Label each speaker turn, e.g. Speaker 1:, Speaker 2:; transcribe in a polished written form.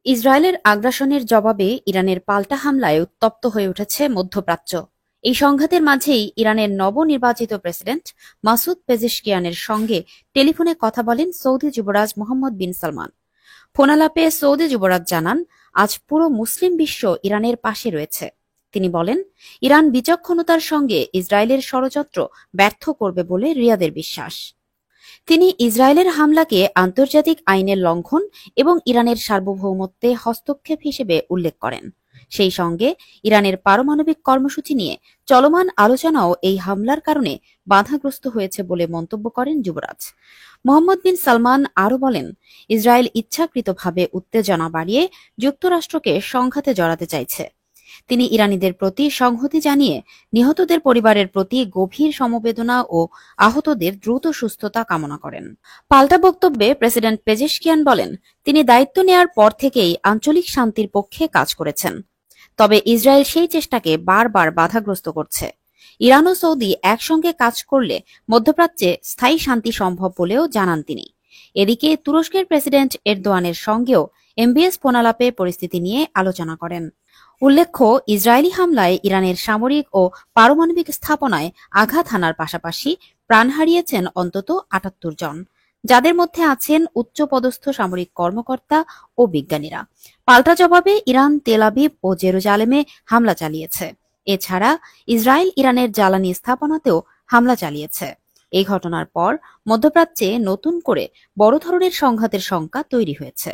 Speaker 1: ইসরায়েলের আগ্রাসনের জবাবে ইরানের পাল্টা হামলায় উত্তপ্ত হয়ে উঠেছে মধ্যপ্রাচ্য। এই সংঘাতের মাঝেই ইরানের নবনির্বাচিত প্রেসিডেন্ট মাসুদ পেজেশকিয়ানের সঙ্গে টেলিফোনে কথা বলেন সৌদি যুবরাজ মোহাম্মদ বিন সালমান। ফোনালাপে সৌদি যুবরাজ জানান, আজ পুরো মুসলিম বিশ্ব ইরানের পাশে রয়েছে। তিনি বলেন, ইরান বিচক্ষণতার সঙ্গে ইসরায়েলের ষড়যন্ত্র ব্যর্থ করবে বলে রিয়াদের বিশ্বাস। তিনি ইসরায়েলের হামলাকে আন্তর্জাতিক আইনের লঙ্ঘন এবং ইরানের সার্বভৌমত্বে হস্তক্ষেপ হিসেবে উল্লেখ করেন। সেই সঙ্গে ইরানের পারমাণবিক কর্মসূচি নিয়ে চলমান আলোচনাও এই হামলার কারণে বাধাগ্রস্ত হয়েছে বলে মন্তব্য করেন যুবরাজ। মোহাম্মদ বিন সালমান আরও বলেন, ইসরায়েল ইচ্ছাকৃতভাবে উত্তেজনা বাড়িয়ে যুক্তরাষ্ট্রকে সংঘাতে জড়াতে চাইছে। তিনি ইরানিদের প্রতি সংহতি জানিয়ে নিহতদের পরিবারের প্রতি গভীর সমবেদনা ও আহতদের দ্রুত সুস্থতা কামনা করেন। পাল্টা বক্তব্যে প্রেসিডেন্ট পেজেশকিয়ান বলেন, তিনি দায়িত্ব নেয়ার পর থেকেই আঞ্চলিক শান্তির পক্ষে কাজ করেছেন। তবে ইসরায়েল সেই চেষ্টাকে বারবার বাধাগ্রস্ত করছে। ইরান ও সৌদি একসঙ্গে কাজ করলে মধ্যপ্রাচ্যে স্থায়ী শান্তি সম্ভব বলেও জানান তিনি। এদিকে তুরস্কের প্রেসিডেন্ট এরদোয়ানের সঙ্গেও এমবিএস ফোনালাপে পরিস্থিতি নিয়ে আলোচনা করেন। উল্লেখ্য, ইসরায়েলি হামলায় ইরানের সামরিক ও পারমাণবিক স্থাপনায় আঘাত হানার পাশাপাশি প্রাণ হারিয়েছেন অন্তত ৭৮ জন, যাদের মধ্যে আছেন উচ্চপদস্থ সামরিক কর্মকর্তা ও বিজ্ঞানীরা। পাল্টা জবাবে ইরান তেল আবিব ও জেরুজালেমে হামলা চালিয়েছে। এছাড়া ইসরায়েল ইরানের জ্বালানি স্থাপনাতেও হামলা চালিয়েছে। এই ঘটনার পর মধ্যপ্রাচ্যে নতুন করে বড় ধরনের সংঘাতের শঙ্কা তৈরি হয়েছে।